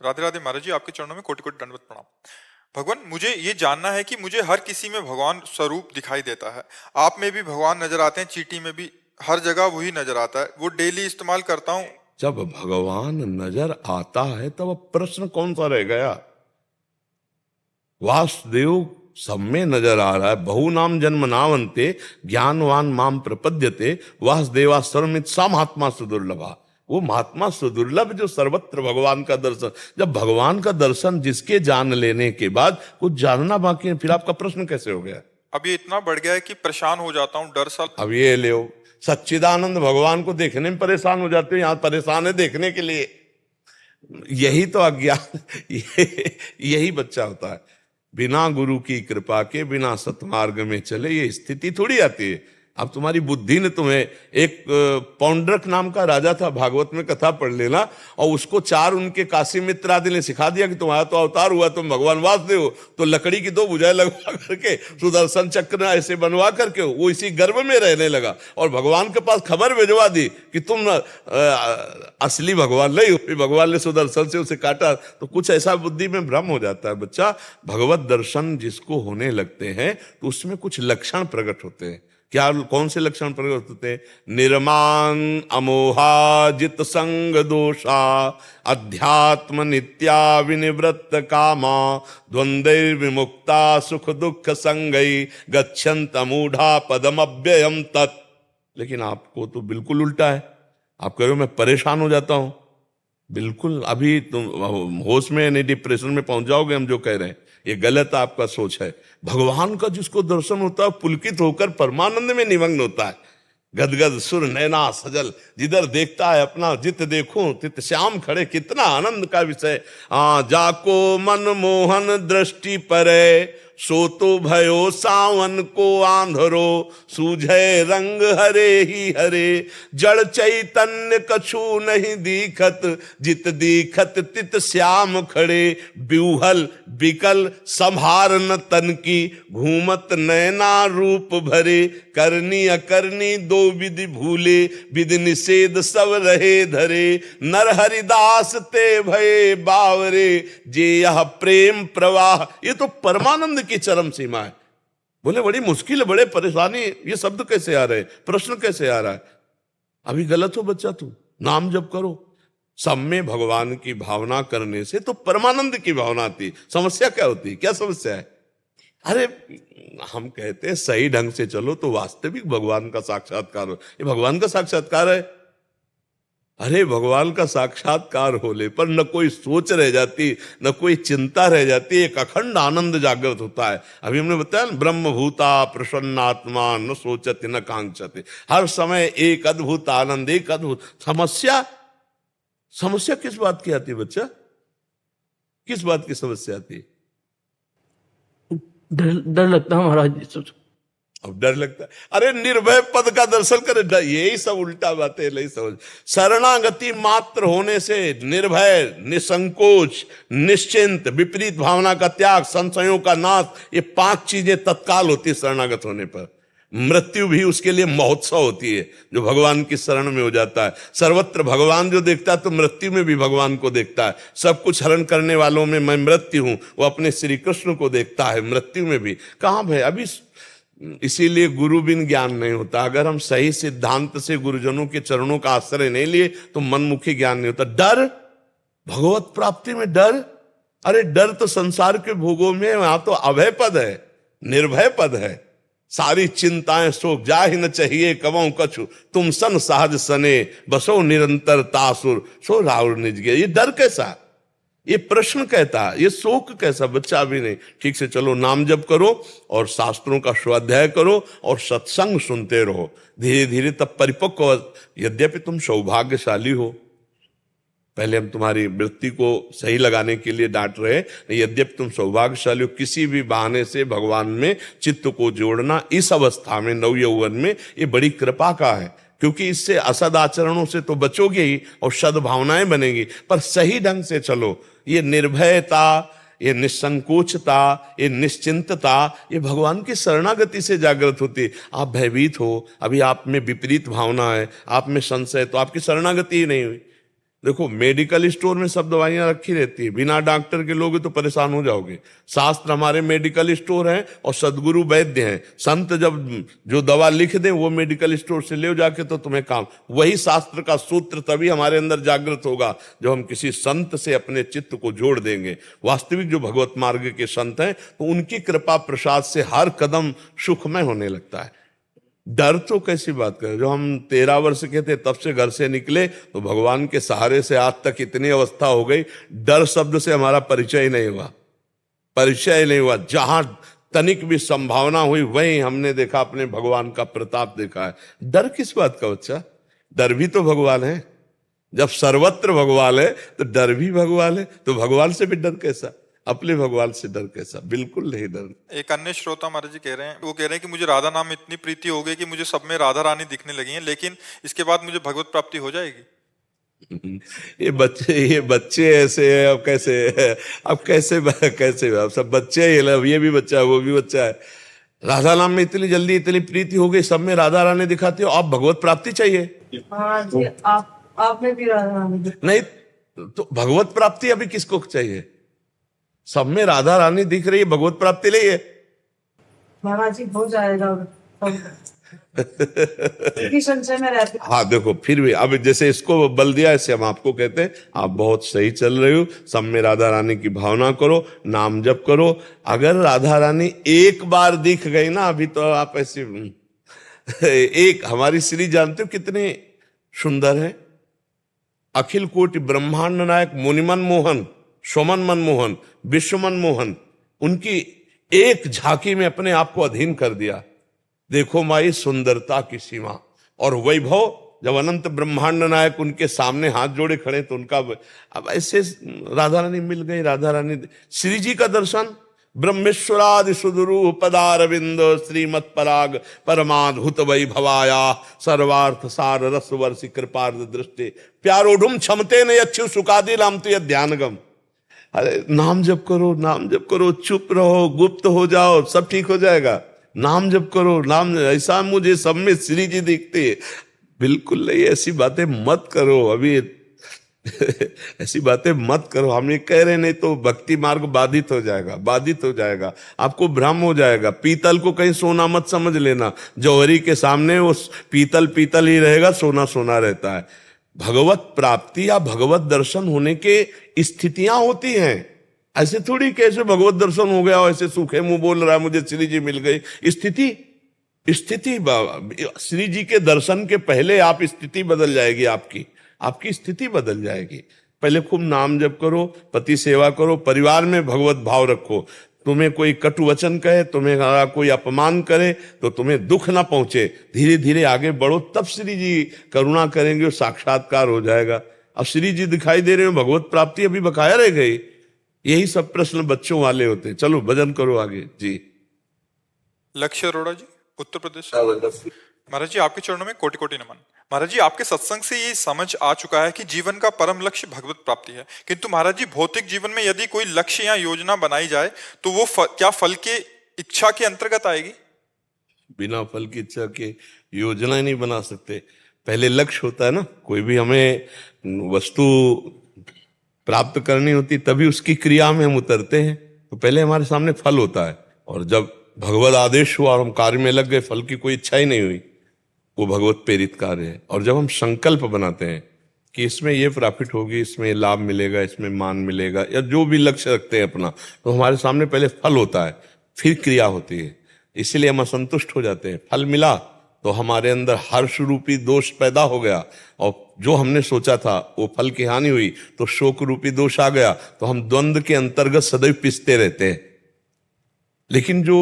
राधे राधे महाराज जी, आपके चरणों में कोटि कोटि दंडवत प्रणाम। भगवान, मुझे ये जानना है कि मुझे हर किसी में भगवान स्वरूप दिखाई देता है। आप में भी भगवान नजर आते हैं, चींटी में भी, हर जगह वही नजर आता है। वो डेली इस्तेमाल करता हूँ। जब भगवान नजर आता है तब अब प्रश्न कौन सा रह गया? वासुदेव सब में नजर आ रहा है। बहु नाम जन्म नावंते ज्ञानवान माम प्रपद्यते वासुदेवा सर्वमित सा महात्मा सुदुर्लभा। वो महात्मा सुदुर्लभ जो सर्वत्र भगवान का दर्शन, जब भगवान का दर्शन जिसके जान लेने के बाद कुछ जानना बाकी है, फिर आपका प्रश्न कैसे हो गया? अब ये इतना बढ़ गया है कि परेशान हो जाता हूँ, डर सा। अब ये ले सच्चिदानंद भगवान को देखने में परेशान हो जाते हो, यहां परेशान है देखने के लिए। यही तो अज्ञान यही बच्चा होता है। बिना गुरु की कृपा के, बिना सतमार्ग में चले ये स्थिति थोड़ी आती है। अब तुम्हारी बुद्धि ने तुम्हें, एक पौंड्रक नाम का राजा था, भागवत में कथा पढ़ लेना, और उसको 4 उनके काशी मित्र आदि ने सिखा दिया कि तुम्हारा तो अवतार हुआ, तुम भगवान वासुदेव हो। तो लकड़ी की 2 भुजाएं लगवा करके, सुदर्शन चक्र ऐसे बनवा करके वो इसी गर्भ में रहने लगा, और भगवान के पास खबर भिजवा दी कि तुम असली भगवान नहीं हो। भगवान ने सुदर्शन से उसे काटा। तो कुछ ऐसा बुद्धि में भ्रम हो जाता है बच्चा। भगवत दर्शन जिसको होने लगते हैं तो उसमें कुछ लक्षण प्रकट होते हैं। क्या, कौन से लक्षण प्रकट होते हैं? निर्माण अमोहा जित संग दोषा अध्यात्म नित्या विनिवृत्त कामा द्वंद्व विमुक्ता सुख दुख संगई गच्छन्त मूढ़ा पदम अव्ययम तत्। लेकिन आपको तो बिल्कुल उल्टा है। आप कह रहे हो मैं परेशान हो जाता हूं। बिल्कुल, अभी तुम होश में नहीं, डिप्रेशन में पहुंच जाओगे हम जो कह रहे हैं। ये गलत आपका सोच है। भगवान का जिसको दर्शन होता है पुलकित होकर परमानंद में निमग्न होता है। गदगद सुर नैना सजल, जिधर देखता है अपना जित देखूं तित श्याम खड़े। कितना आनंद का विषय। जाको मन मोहन दृष्टि परे सो तो भयो सावन को आंधरो सूझे रंग हरे ही हरे। जड़ चैतन्य कछु नहीं दीखत जित दीखत तित श्याम खड़े। ब्यूहल बिकल संहार न तन की घूमत नैना रूप भरे। करनी अकरनी 2 विधि भूले विधि निषेध सब रहे धरे। नर हरिदास ते भये बावरे जे यह प्रेम प्रवाह। ये तो परमानंद की चरम सीमा है। बोले बड़ी मुश्किल है, बड़े परेशानी, ये शब्द कैसे आ रहे, प्रश्न कैसे आ रहा है? अभी गलत हो बच्चा, तू नाम जप करो। सब में भगवान की भावना करने से तो परमानंद की भावना आती। समस्या क्या होती, क्या समस्या है? अरे हम कहते हैं सही ढंग से चलो तो वास्तविक भगवान का साक्षात्कार हो। ये भगवान का साक्षात्कार है। अरे भगवान का साक्षात्कार होने पर न कोई सोच रह जाती, न कोई चिंता रह जाती, एक अखंड आनंद जागृत होता है। अभी हमने बताया ना, ब्रह्म भूता प्रसन्नात्मा न सोचते न कांक्षते। हर समय एक अद्भुत आनंद, एक अद्भुत। समस्या किस बात की आती है बच्चा? किस बात की समस्या आती है? डर लगता है महाराज। अब डर लगता है। अरे निर्भय पद का दर्शन करे, यही सब उल्टा बातें नहीं समझ। शरणागति मात्र होने से निर्भय, निसंकोच, निश्चिंत, विपरीत भावना का त्याग, संशयों का नाश, ये 5 चीजें तत्काल होती है शरणागत होने पर। मृत्यु भी उसके लिए महोत्सव होती है जो भगवान की शरण में हो जाता है। सर्वत्र भगवान जो देखता है तो मृत्यु में भी भगवान को देखता है। सब कुछ हरण करने वालों में मैं मृत्यु हूं, वो अपने श्री कृष्ण को देखता है मृत्यु में भी। कहां भाई अभी? इसीलिए गुरु बिन ज्ञान नहीं होता। अगर हम सही सिद्धांत से गुरुजनों के चरणों का आश्रय नहीं लिए तो मनमुखी ज्ञान नहीं होता। डर, भगवत प्राप्ति में डर। अरे डर तो संसार के भोगों में, वहां तो अभय पद है, निर्भय पद है। सारी चिंताएं शोक जाहि न चाहिए कवों कछु तुम सन सहज सने बसो निरंतर तासुर सो राउर निज गए। ये डर कैसा, ये प्रश्न कहता, ये शोक कैसा? बच्चा अभी नहीं। ठीक से चलो, नाम जप करो और शास्त्रों का स्वाध्याय करो और सत्संग सुनते रहो। धीरे धीरे तब परिपक्व। यद्यपि तुम सौभाग्यशाली हो, पहले हम तुम्हारी वृत्ति को सही लगाने के लिए डांट रहे, यद्यपि तुम सौभाग्यशाली हो। किसी भी बहाने से भगवान में चित्त को जोड़ना इस अवस्था में, नव यौवन में, ये बड़ी कृपा का है। क्योंकि इससे असद आचरणों से तो बचोगे ही और सद्भावनाएं बनेगी। पर सही ढंग से चलो। ये निर्भयता, ये निसंकोचता, ये निश्चिंतता, ये भगवान की शरणागति से जागृत होती। आप भयभीत हो, अभी आप में विपरीत भावना है, आप में संशय, तो आपकी शरणागति ही नहीं हुई। देखो मेडिकल स्टोर में सब दवाइयां रखी रहती है, बिना डॉक्टर के लोगे तो परेशान हो जाओगे। शास्त्र हमारे मेडिकल स्टोर हैं और सदगुरु वैद्य हैं। संत जब जो दवा लिख दे वो मेडिकल स्टोर से ले जाके तो तुम्हें काम, वही शास्त्र का सूत्र तभी हमारे अंदर जागृत होगा जब हम किसी संत से अपने चित्त को जोड़ देंगे। वास्तविक जो भगवत मार्ग के संत हैं तो उनकी कृपा प्रसाद से हर कदम सुखमय होने लगता है। डर तो कैसी बात करें, जो हम 13 वर्ष के थे तब से घर से निकले तो भगवान के सहारे से आज तक इतनी अवस्था हो गई, डर शब्द से हमारा परिचय नहीं हुआ, परिचय नहीं हुआ। जहां तनिक भी संभावना हुई वहीं हमने देखा, अपने भगवान का प्रताप देखा है। डर किस बात का बच्चा, डर भी तो भगवान है। जब सर्वत्र भगवान है तो डर भी भगवान है, तो भगवान से भी डर कैसा, अपने भगवान से डर कैसा, बिल्कुल नहीं डर। एक अन्य श्रोता महाराज जी कह रहे हैं, वो कह रहे हैं कि मुझे राधा नाम में इतनी प्रीति हो गई कि मुझे सब में राधा रानी दिखने लगी हैं, लेकिन इसके बाद मुझे भगवत प्राप्ति हो जाएगी। ये बच्चे ऐसे हैं, अब कैसे अब सब बच्चे ही, ये भी बच्चा है वो भी बच्चा है। राधा नाम में इतनी जल्दी इतनी प्रीति हो गई, सब में राधा रानी दिखाते हो, आप भगवत प्राप्ति चाहिए। हाँ जी, आप में भी राधा रानी नहीं तो भगवत प्राप्ति अभी किसको चाहिए, सब में राधा रानी दिख रही है, भगवत प्राप्ति नहीं है। महाराज जी हो जाएगा संचय में रहते। हाँ देखो फिर भी अब जैसे इसको बल दिया, ऐसे हम आपको कहते हैं आप बहुत सही चल रहे हो, सब में राधा रानी की भावना करो, नाम जप करो। अगर राधा रानी एक बार दिख गई ना, अभी तो आप ऐसे एक हमारी श्री जानते हो कितने सुंदर है, अखिल कोटि ब्रह्मांड नायक मुनिमन मोहन, सोमन मनमोहन, विश्व मनमोहन, उनकी एक झांकी में अपने आप को अधीन कर दिया। देखो माई सुंदरता की सीमा और वैभव, जब अनंत ब्रह्मांड नायक उनके सामने हाथ जोड़े खड़े तो उनका, अब ऐसे राधा रानी मिल गई। राधा रानी श्री जी का दर्शन, ब्रह्मेश्वरादि सुदुरू पदारविंद श्रीमत् पराग परमाद्भुत वैभवाया सर्वार्थ सार रस वर्षि कृपार्थ दृष्टि प्यारोढ़ुम क्षमते न अच्छु सुखादि नाम तो ध्यानगम। अरे नाम जप करो, नाम जप करो, चुप रहो, गुप्त हो जाओ, सब ठीक हो जाएगा। नाम जप करो, नाम, ऐसा मुझे सब में श्री जी दिखते है। बिल्कुल नहीं, ऐसी बातें मत करो अभी ऐसी बातें मत करो। हम ये कह रहे, नहीं तो भक्ति मार्ग बाधित हो जाएगा, बाधित हो जाएगा, आपको भ्रम हो जाएगा। पीतल को कहीं सोना मत समझ लेना, जौहरी के सामने वो पीतल पीतल ही रहेगा, सोना सोना रहता है। भगवत प्राप्ति या भगवत दर्शन होने के स्थितियां होती हैं, ऐसे थोड़ी कैसे भगवत दर्शन हो गया ऐसे सूखे मुंह बोल रहा है मुझे श्री जी मिल गई। स्थिति श्री जी के दर्शन के पहले आप स्थिति बदल जाएगी, आपकी स्थिति बदल जाएगी। पहले खूब नाम जप करो, पति सेवा करो, परिवार में भगवत भाव रखो। तुम्हें कोई कटु वचन कहे, तुम्हें कोई अपमान करे तो तुम्हें दुख ना पहुंचे, धीरे धीरे आगे बढ़ो, तब श्री जी करुणा करेंगे और साक्षात्कार हो जाएगा। अब श्री जी दिखाई दे रहे हो, भगवत प्राप्ति अभी बकाया रह गई। यही सब प्रश्न बच्चों वाले होते हैं। चलो भजन करो आगे जी। लक्ष्य अरोड़ा जी, उत्तर प्रदेश। महाराज जी आपके चरणों में कोटि कोटि नमन। महाराज जी आपके सत्संग से ये समझ आ चुका है कि जीवन का परम लक्ष्य भगवत प्राप्ति है, किंतु महाराज जी भौतिक जीवन में यदि कोई लक्ष्य या योजना बनाई जाए तो वो क्या फल के इच्छा के अंतर्गत आएगी? बिना फल की इच्छा के योजना नहीं बना सकते। पहले लक्ष्य होता है ना, कोई भी हमें वस्तु प्राप्त करनी होती तभी उसकी क्रिया में हम उतरते हैं, तो पहले हमारे सामने फल होता है। और जब भगवत आदेश हुआ और हम कार्य में लग गए, फल की कोई इच्छा ही नहीं हुई, वो भगवत प्रेरित कार्य है। और जब हम संकल्प बनाते हैं कि इसमें ये प्रॉफिट होगी, इसमें लाभ मिलेगा, इसमें मान मिलेगा, या जो भी लक्ष्य रखते हैं अपना, तो हमारे सामने पहले फल होता है, फिर क्रिया होती है। इसीलिए हम असंतुष्ट हो जाते हैं। फल मिला तो हमारे अंदर हर्ष रूपी दोष पैदा हो गया, और जो हमने सोचा था वो फल की हानि हुई तो शोक रूपी दोष आ गया, तो हम द्वंद्व के अंतर्गत सदैव पिसते रहते हैं। लेकिन जो